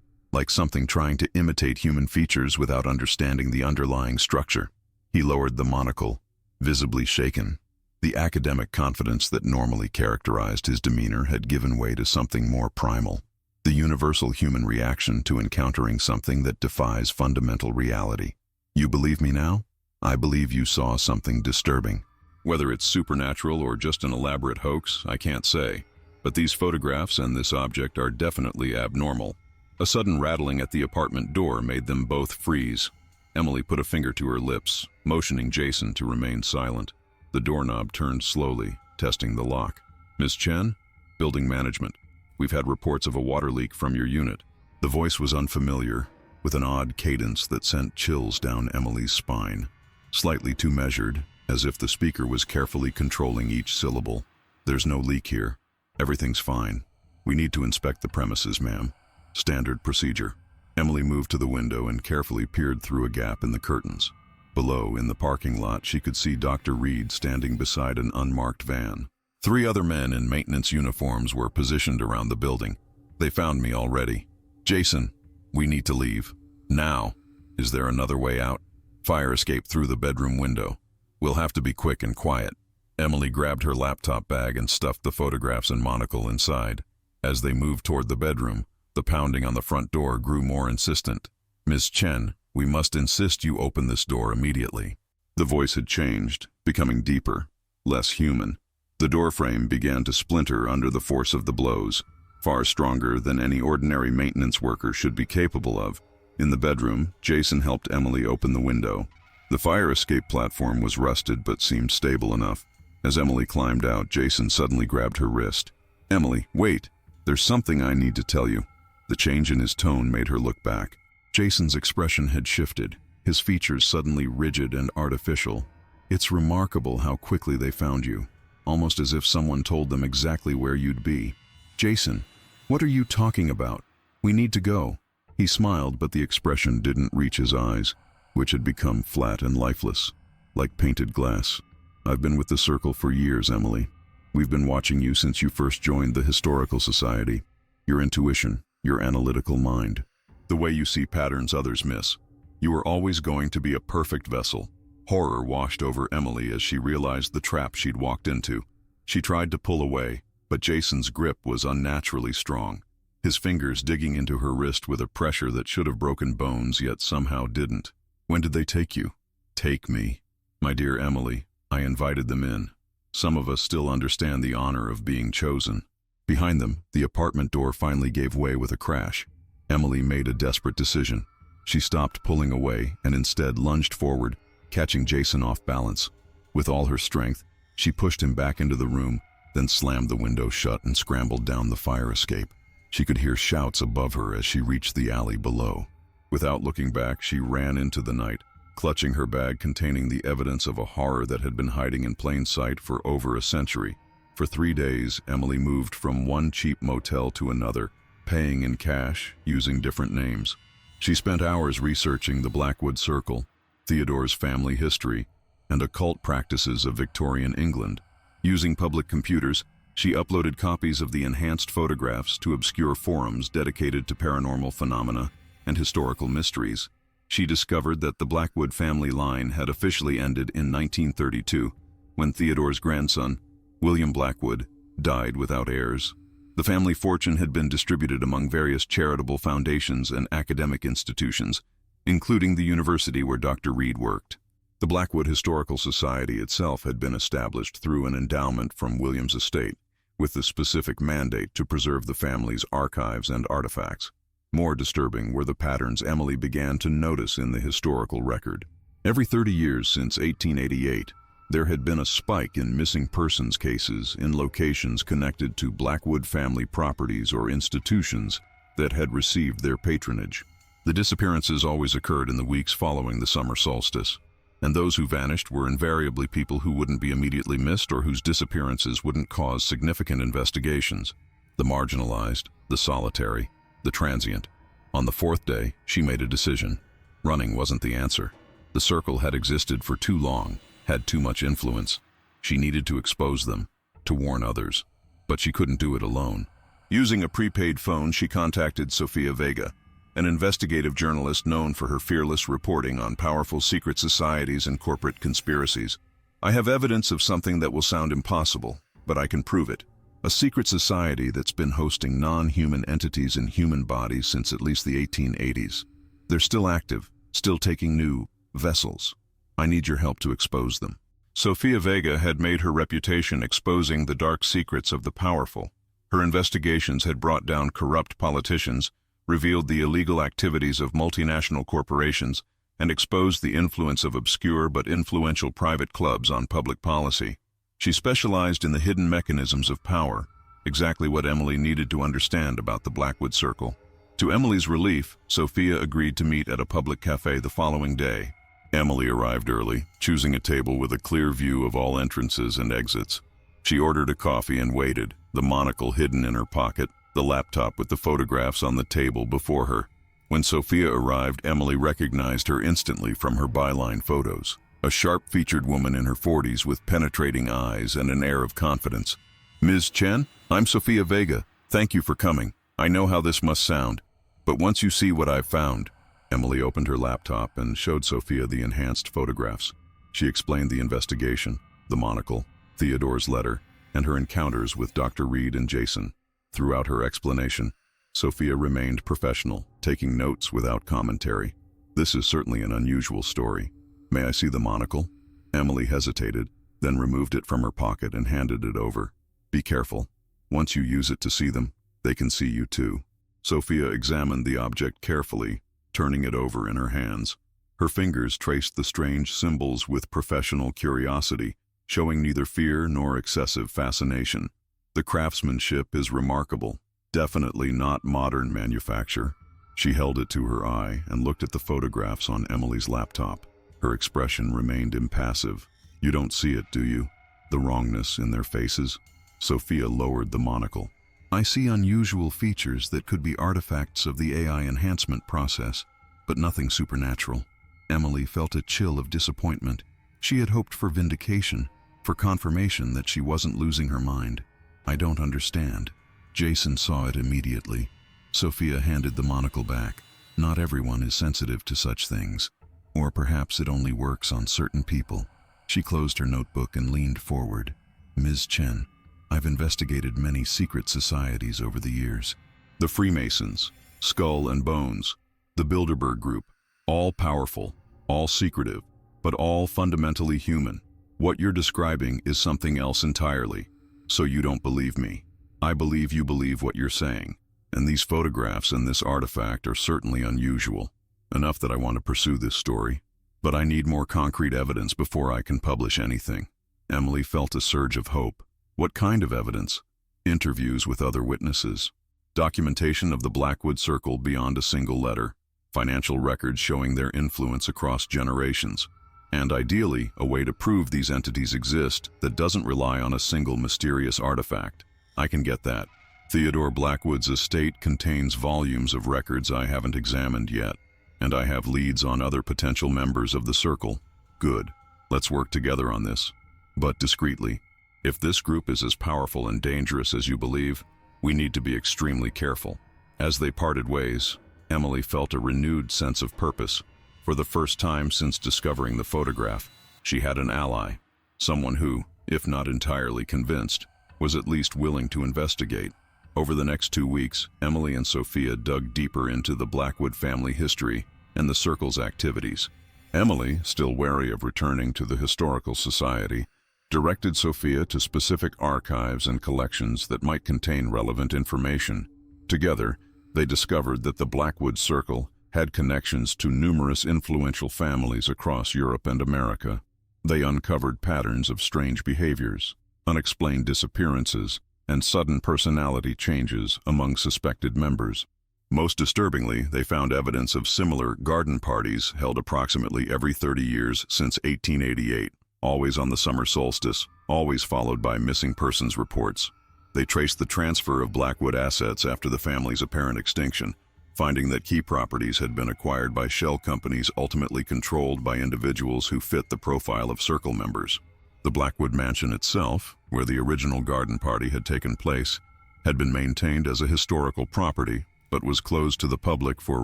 something trying to imitate human features without understanding the underlying structure." He lowered the monocle, visibly shaken. The academic confidence that normally characterized his demeanor had given way to something more primal. The universal human reaction to encountering something that defies fundamental reality. "You believe me now? I believe you saw something disturbing. Whether it's supernatural or just an elaborate hoax, I can't say. But these photographs and this object are definitely abnormal." A sudden rattling at the apartment door made them both freeze. Emily put a finger to her lips, motioning Jason to remain silent. The doorknob turned slowly, testing the lock. "Miss Chen? Building management. We've had reports of a water leak from your unit." The voice was unfamiliar, with an odd cadence that sent chills down Emily's spine. Slightly too measured, as if the speaker was carefully controlling each syllable. "There's no leak here. Everything's fine. We need to inspect the premises, ma'am. Standard procedure." Emily moved to the window and carefully peered through a gap in the curtains. Below, in the parking lot, she could see Dr. Reed standing beside an unmarked van. 3 other men in maintenance uniforms were positioned around the building. "They found me already. Jason, we need to leave. Now. Is there another way out?" "Fire escape through the bedroom window. We'll have to be quick and quiet." Emily grabbed her laptop bag and stuffed the photographs and monocle inside. As they moved toward the bedroom, the pounding on the front door grew more insistent. "Miss Chen, we must insist you open this door immediately." The voice had changed, becoming deeper, less human. The doorframe began to splinter under the force of the blows, far stronger than any ordinary maintenance worker should be capable of. In the bedroom, Jason helped Emily open the window. The fire escape platform was rusted but seemed stable enough. As Emily climbed out, Jason suddenly grabbed her wrist. "Emily, wait. There's something I need to tell you." The change in his tone made her look back. Jason's expression had shifted, his features suddenly rigid and artificial. "It's remarkable how quickly they found you. almost as if someone told them exactly where you'd be. "Jason, what are you talking about? We need to go." He smiled, but the expression didn't reach his eyes, which had become flat and lifeless, like painted glass. "I've been with the Circle for years, Emily. We've been watching you since you first joined the Historical Society. Your intuition, your analytical mind, the way you see patterns others miss. You were always going to be a perfect vessel." Horror washed over Emily as she realized the trap she'd walked into. She tried to pull away, but Jason's grip was unnaturally strong, his fingers digging into her wrist with a pressure that should have broken bones yet somehow didn't. "When did they take you?" "Take me? My dear Emily, I invited them in. Some of us still understand the honor of being chosen." Behind them, the apartment door finally gave way with a crash. Emily made a desperate decision. She stopped pulling away and instead lunged forward, catching Jason off balance. With all her strength, she pushed him back into the room, then slammed the window shut and scrambled down the fire escape. She could hear shouts above her as she reached the alley below. Without looking back, she ran into the night, clutching her bag containing the evidence of a horror that had been hiding in plain sight for over a century. For 3 days, Emily moved from one cheap motel to another, paying in cash, using different names. She spent hours researching the Blackwood Circle, Theodore's family history, and occult practices of Victorian England. Using public computers, she uploaded copies of the enhanced photographs to obscure forums dedicated to paranormal phenomena and historical mysteries. She discovered that the Blackwood family line had officially ended in 1932, when Theodore's grandson, William Blackwood, died without heirs. The family fortune had been distributed among various charitable foundations and academic institutions, including the university where Dr. Reed worked. The Blackwood Historical Society itself had been established through an endowment from William's estate, with the specific mandate to preserve the family's archives and artifacts. More disturbing were the patterns Emily began to notice in the historical record. Every 30 years since 1888, there had been a spike in missing persons cases in locations connected to Blackwood family properties or institutions that had received their patronage. The disappearances always occurred in the weeks following the summer solstice, and those who vanished were invariably people who wouldn't be immediately missed or whose disappearances wouldn't cause significant investigations. The marginalized, the solitary, the transient. On the 4th day, she made a decision. Running wasn't the answer. The Circle had existed for too long, had too much influence. She needed to expose them, to warn others. But she couldn't do it alone. Using a prepaid phone, she contacted Sophia Vega, an investigative journalist known for her fearless reporting on powerful secret societies and corporate conspiracies. "I have evidence of something that will sound impossible, but I can prove it. A secret society that's been hosting non-human entities in human bodies since at least the 1880s. They're still active, still taking new vessels. I need your help to expose them." Sophia Vega had made her reputation exposing the dark secrets of the powerful. Her investigations had brought down corrupt politicians, revealed the illegal activities of multinational corporations, and exposed the influence of obscure but influential private clubs on public policy. She specialized in the hidden mechanisms of power, exactly what Emily needed to understand about the Blackwood Circle. To Emily's relief, Sophia agreed to meet at a public cafe the following day. Emily arrived early, choosing a table with a clear view of all entrances and exits. She ordered a coffee and waited, the monocle hidden in her pocket, the laptop with the photographs on the table before her. When Sophia arrived, Emily recognized her instantly from her byline photos. A sharp-featured woman in her 40s with penetrating eyes and an air of confidence. "Ms. Chen, I'm Sophia Vega. Thank you for coming. I know how this must sound, but once you see what I've found..." Emily opened her laptop and showed Sophia the enhanced photographs. She explained the investigation, the monocle, Theodore's letter, and her encounters with Dr. Reed and Jason. Throughout her explanation, Sophia remained professional, taking notes without commentary. "This is certainly an unusual story. May I see the monocle?" Emily hesitated, then removed it from her pocket and handed it over. "Be careful. Once you use it to see them, they can see you too." Sophia examined the object carefully, turning it over in her hands. Her fingers traced the strange symbols with professional curiosity, showing neither fear nor excessive fascination. "The craftsmanship is remarkable. Definitely not modern manufacture." She held it to her eye and looked at the photographs on Emily's laptop. Her expression remained impassive. "You don't see it, do you?" the wrongness in their faces. Sophia lowered the monocle. I see unusual features that could be artifacts of the AI enhancement process, but nothing supernatural. Emily felt a chill of disappointment. She had hoped for vindication, for confirmation that she wasn't losing her mind. I don't understand. Jason saw it immediately. Sophia handed the monocle back. Not everyone is sensitive to such things. Or perhaps it only works on certain people. She closed her notebook and leaned forward. Ms. Chen, I've investigated many secret societies over the years. The Freemasons, Skull and Bones, the Bilderberg Group, all powerful, all secretive, but all fundamentally human. What you're describing is something else entirely. So you don't believe me. I believe you believe what you're saying. And these photographs and this artifact are certainly unusual. Enough that I want to pursue this story. But I need more concrete evidence before I can publish anything. Emily felt a surge of hope. What kind of evidence? Interviews with other witnesses. Documentation of the Blackwood Circle beyond a single letter. Financial records showing their influence across generations. And ideally, a way to prove these entities exist that doesn't rely on a single mysterious artifact. I can get that. Theodore Blackwood's estate contains volumes of records I haven't examined yet, and I have leads on other potential members of the circle. Good. Let's work together on this. But discreetly. If this group is as powerful and dangerous as you believe, we need to be extremely careful. As they parted ways, Emily felt a renewed sense of purpose. For the first time since discovering the photograph, she had an ally, someone who, if not entirely convinced, was at least willing to investigate. Over the next 2 weeks, Emily and Sophia dug deeper into the Blackwood family history and the circle's activities. Emily, still wary of returning to the Historical Society, directed Sophia to specific archives and collections that might contain relevant information. Together, they discovered that the Blackwood Circle had connections to numerous influential families across Europe and America. They uncovered patterns of strange behaviors, unexplained disappearances, and sudden personality changes among suspected members. Most disturbingly, they found evidence of similar garden parties held approximately every 30 years since 1888, always on the summer solstice, always followed by missing persons reports. They traced the transfer of Blackwood assets after the family's apparent extinction, finding that key properties had been acquired by shell companies ultimately controlled by individuals who fit the profile of circle members. The Blackwood mansion itself, where the original garden party had taken place, had been maintained as a historical property, but was closed to the public for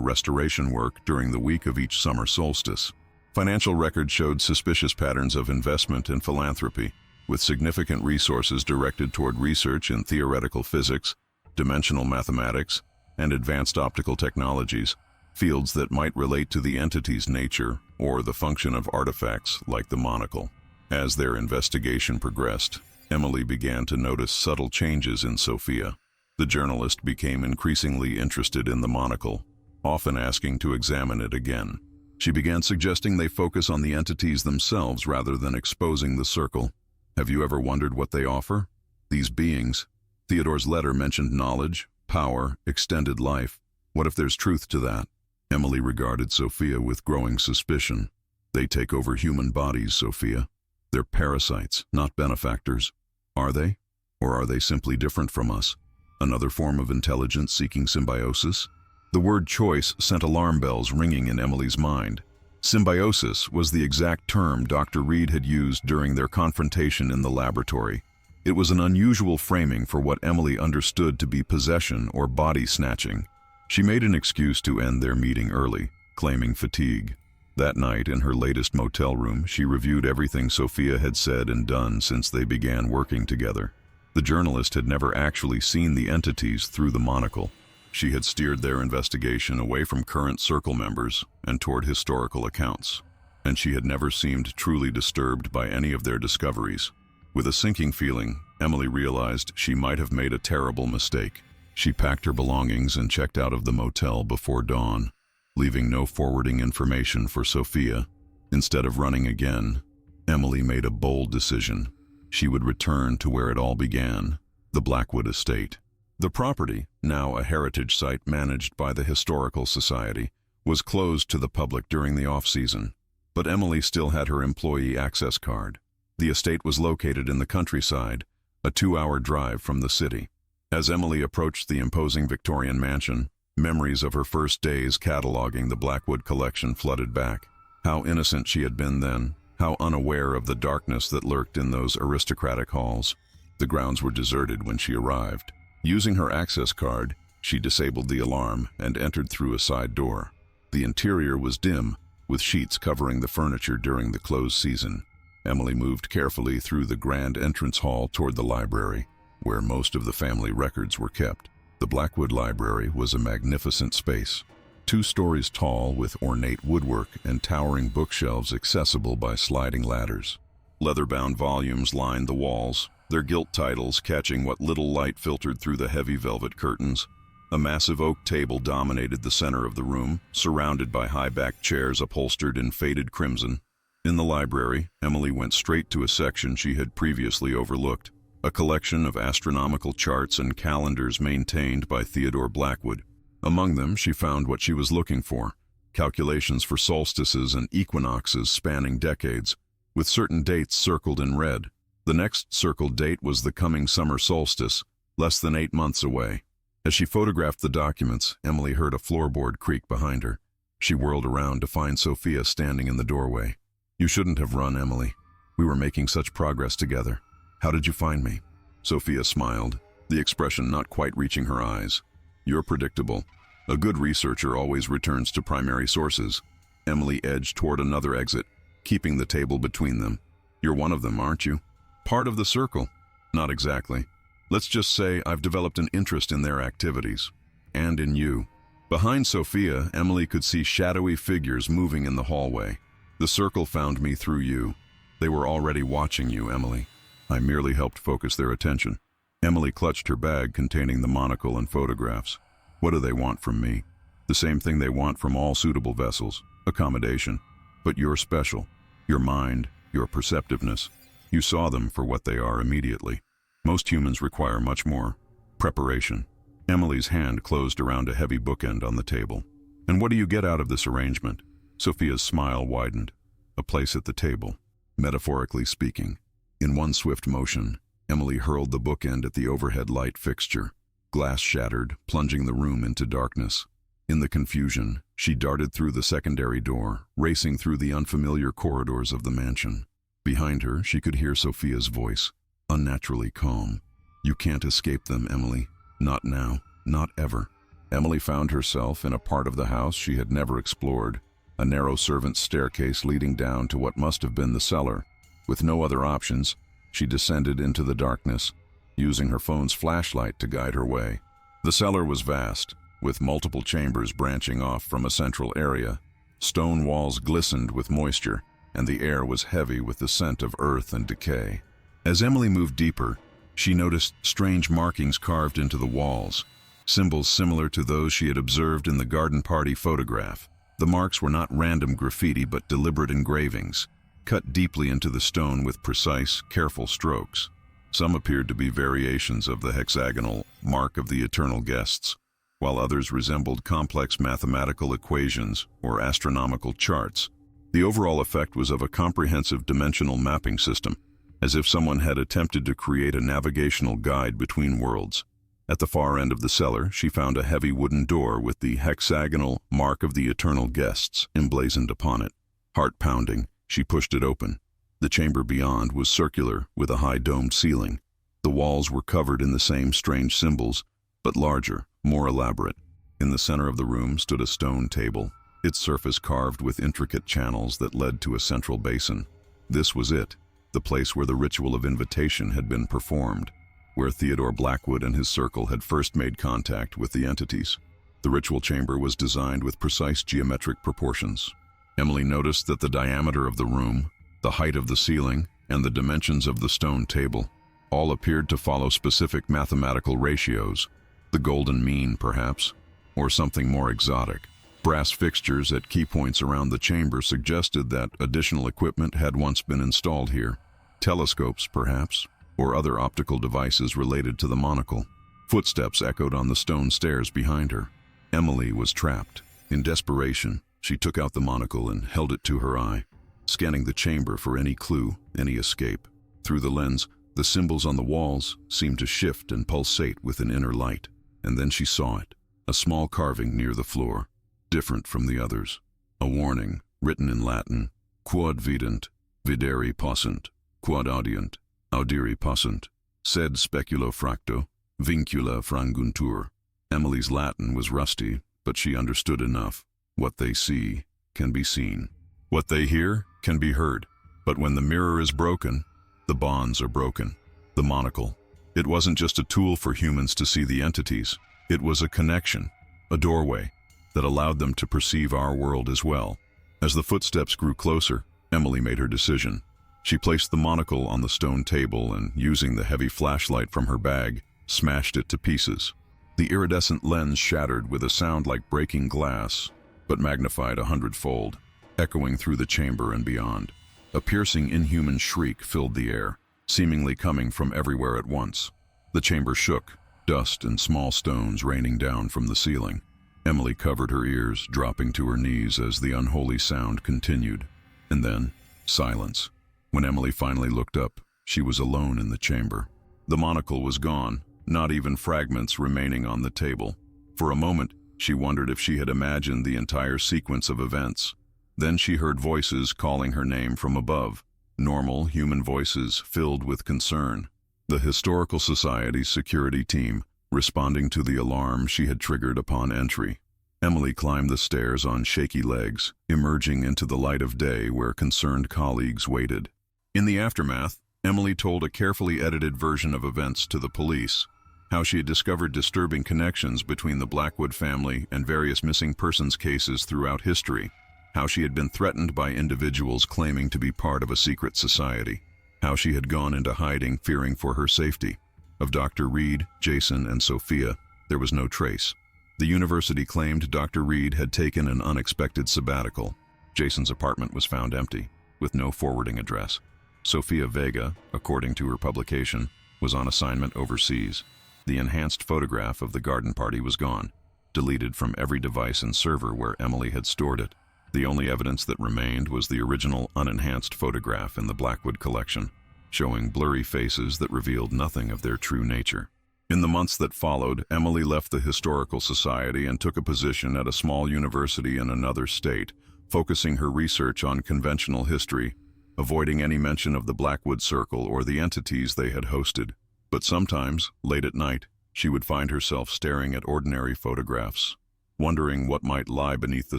restoration work during the week of each summer solstice. Financial records showed suspicious patterns of investment and philanthropy, with significant resources directed toward research in theoretical physics, dimensional mathematics, and advanced optical technologies, fields that might relate to the entity's nature or the function of artifacts like the monocle. As their investigation progressed, Emily began to notice subtle changes in Sophia. The journalist became increasingly interested in the monocle, often asking to examine it again. She began suggesting they focus on the entities themselves rather than exposing the circle. Have you ever wondered what they offer? These beings. Theodore's letter mentioned knowledge, power, extended life. What if there's truth to that? Emily regarded Sophia with growing suspicion. They take over human bodies, Sophia. They're parasites, not benefactors. Are they? Or are they simply different from us? Another form of intelligence seeking symbiosis? The word choice sent alarm bells ringing in Emily's mind. Symbiosis was the exact term Dr. Reed had used during their confrontation in the laboratory. It was an unusual framing for what Emily understood to be possession or body snatching. She made an excuse to end their meeting early, claiming fatigue. That night, in her latest motel room, she reviewed everything Sophia had said and done since they began working together. The journalist had never actually seen the entities through the monocle. She had steered their investigation away from current circle members and toward historical accounts, and she had never seemed truly disturbed by any of their discoveries. With a sinking feeling, Emily realized she might have made a terrible mistake. She packed her belongings and checked out of the motel before dawn, leaving no forwarding information for Sophia. Instead of running again, Emily made a bold decision. She would return to where it all began, the Blackwood estate. The property, now a heritage site managed by the Historical Society, was closed to the public during the off-season, but Emily still had her employee access card. The estate was located in the countryside, a 2-hour drive from the city. As Emily approached the imposing Victorian mansion, memories of her first days cataloging the Blackwood collection flooded back. How innocent she had been then, how unaware of the darkness that lurked in those aristocratic halls. The grounds were deserted when she arrived. Using her access card, she disabled the alarm and entered through a side door. The interior was dim, with sheets covering the furniture during the closed season. Emily moved carefully through the grand entrance hall toward the library, where most of the family records were kept. The Blackwood Library was a magnificent space, 2 stories tall with ornate woodwork and towering bookshelves accessible by sliding ladders. Leather-bound volumes lined the walls, their gilt titles catching what little light filtered through the heavy velvet curtains. A massive oak table dominated the center of the room, surrounded by high-backed chairs upholstered in faded crimson. In the library, Emily went straight to a section she had previously overlooked, a collection of astronomical charts and calendars maintained by Theodore Blackwood. Among them, she found what she was looking for, calculations for solstices and equinoxes spanning decades, with certain dates circled in red. The next circled date was the coming summer solstice, less than 8 months away. As she photographed the documents, Emily heard a floorboard creak behind her. She whirled around to find Sophia standing in the doorway. "You shouldn't have run, Emily. We were making such progress together. How did you find me?" Sophia smiled, the expression not quite reaching her eyes. "You're predictable. A good researcher always returns to primary sources." Emily edged toward another exit, keeping the table between them. "You're one of them, aren't you? Part of the circle?" "Not exactly. Let's just say I've developed an interest in their activities. And in you." Behind Sophia, Emily could see shadowy figures moving in the hallway. "The circle found me through you. They were already watching you, Emily. I merely helped focus their attention." Emily clutched her bag containing the monocle and photographs. "What do they want from me?" "The same thing they want from all suitable vessels, accommodation. But you're special. Your mind, your perceptiveness. You saw them for what they are immediately. Most humans require much more. Preparation." Emily's hand closed around a heavy bookend on the table. "And what do you get out of this arrangement?" Sophia's smile widened. "A place at the table, metaphorically speaking." In one swift motion, Emily hurled the bookend at the overhead light fixture. Glass shattered, plunging the room into darkness. In the confusion, she darted through the secondary door, racing through the unfamiliar corridors of the mansion. Behind her, she could hear Sophia's voice, unnaturally calm. "You can't escape them, Emily. Not now. Not ever." Emily found herself in a part of the house she had never explored, a narrow servant's staircase leading down to what must have been the cellar. With no other options, she descended into the darkness, using her phone's flashlight to guide her way. The cellar was vast, with multiple chambers branching off from a central area. Stone walls glistened with moisture, and the air was heavy with the scent of earth and decay. As Emily moved deeper, she noticed strange markings carved into the walls, symbols similar to those she had observed in the garden party photograph. The marks were not random graffiti but deliberate engravings, cut deeply into the stone with precise, careful strokes. Some appeared to be variations of the hexagonal mark of the eternal guests, while others resembled complex mathematical equations or astronomical charts. The overall effect was of a comprehensive dimensional mapping system, as if someone had attempted to create a navigational guide between worlds. At the far end of the cellar, she found a heavy wooden door with the hexagonal mark of the eternal guests emblazoned upon it. Heart pounding, she pushed it open. The chamber beyond was circular with a high domed ceiling. The walls were covered in the same strange symbols, but larger, more elaborate. In the center of the room stood a stone table, its surface carved with intricate channels that led to a central basin. This was it, the place where the ritual of invitation had been performed, where Theodore Blackwood and his circle had first made contact with the entities. The ritual chamber was designed with precise geometric proportions. Emily noticed that the diameter of the room, the height of the ceiling, and the dimensions of the stone table all appeared to follow specific mathematical ratios, the golden mean, perhaps, or something more exotic. Brass fixtures at key points around the chamber suggested that additional equipment had once been installed here. Telescopes, perhaps, or other optical devices related to the monocle. Footsteps echoed on the stone stairs behind her. Emily was trapped. In desperation, she took out the monocle and held it to her eye. scanning the chamber for any clue, any escape. Through the lens, the symbols on the walls seemed to shift and pulsate with an inner light. And then she saw it, a small carving near the floor, different from the others. A warning, written in Latin, quod vident, videri possunt, quod audient, audiri possunt, sed speculo fracto, vincula franguntur. Emily's Latin was rusty, but she understood enough. What they see can be seen. What they hear can be heard. But when the mirror is broken, the bonds are broken. The monocle. It wasn't just a tool for humans to see the entities. It was a connection, a doorway, that allowed them to perceive our world as well. As the footsteps grew closer, Emily made her decision. She placed the monocle on the stone table and, using the heavy flashlight from her bag, smashed it to pieces. The iridescent lens shattered with a sound like breaking glass, but magnified 100-fold, echoing through the chamber and beyond. A piercing, inhuman shriek filled the air, seemingly coming from everywhere at once. The chamber shook, dust and small stones raining down from the ceiling. Emily covered her ears, dropping to her knees as the unholy sound continued. And then, silence. When Emily finally looked up, she was alone in the chamber. The monocle was gone, not even fragments remaining on the table. For a moment, she wondered if she had imagined the entire sequence of events. Then she heard voices calling her name from above, normal human voices filled with concern. The Historical Society's security team, responding to the alarm she had triggered upon entry. Emily climbed the stairs on shaky legs, emerging into the light of day where concerned colleagues waited. In the aftermath, Emily told a carefully edited version of events to the police, how she had discovered disturbing connections between the Blackwood family and various missing persons cases throughout history, how she had been threatened by individuals claiming to be part of a secret society, how she had gone into hiding fearing for her safety. Of Dr. Reed, Jason, and Sophia, there was no trace. The university claimed Dr. Reed had taken an unexpected sabbatical. Jason's apartment was found empty, with no forwarding address. Sophia Vega, according to her publication, was on assignment overseas. The enhanced photograph of the garden party was gone, deleted from every device and server where Emily had stored it. The only evidence that remained was the original unenhanced photograph in the Blackwood collection, showing blurry faces that revealed nothing of their true nature. In the months that followed, Emily left the Historical Society and took a position at a small university in another state, focusing her research on conventional history, avoiding any mention of the Blackwood Circle or the entities they had hosted. But sometimes, late at night, she would find herself staring at ordinary photographs, wondering what might lie beneath the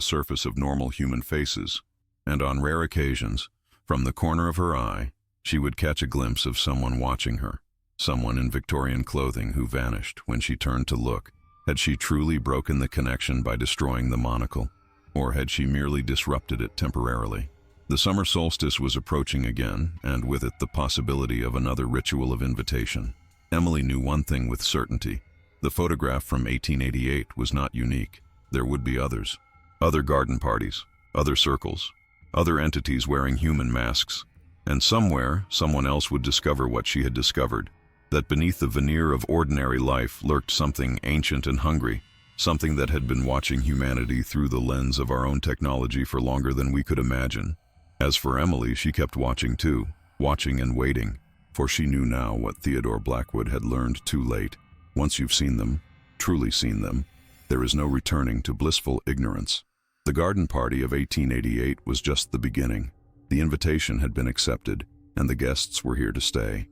surface of normal human faces. And on rare occasions, from the corner of her eye, she would catch a glimpse of someone watching her, someone in Victorian clothing who vanished when she turned to look. Had she truly broken the connection by destroying the monocle, or had she merely disrupted it temporarily? The summer solstice was approaching again, and with it the possibility of another ritual of invitation. Emily knew one thing with certainty. The photograph from 1888 was not unique. There would be others. Other garden parties, other circles, other entities wearing human masks. And somewhere, someone else would discover what she had discovered, that beneath the veneer of ordinary life lurked something ancient and hungry, something that had been watching humanity through the lens of our own technology for longer than we could imagine. As for Emily, she kept watching too, watching and waiting, for she knew now what Theodore Blackwood had learned too late. Once you've seen them, truly seen them, there is no returning to blissful ignorance. The garden party of 1888 was just the beginning. The invitation had been accepted, and the guests were here to stay.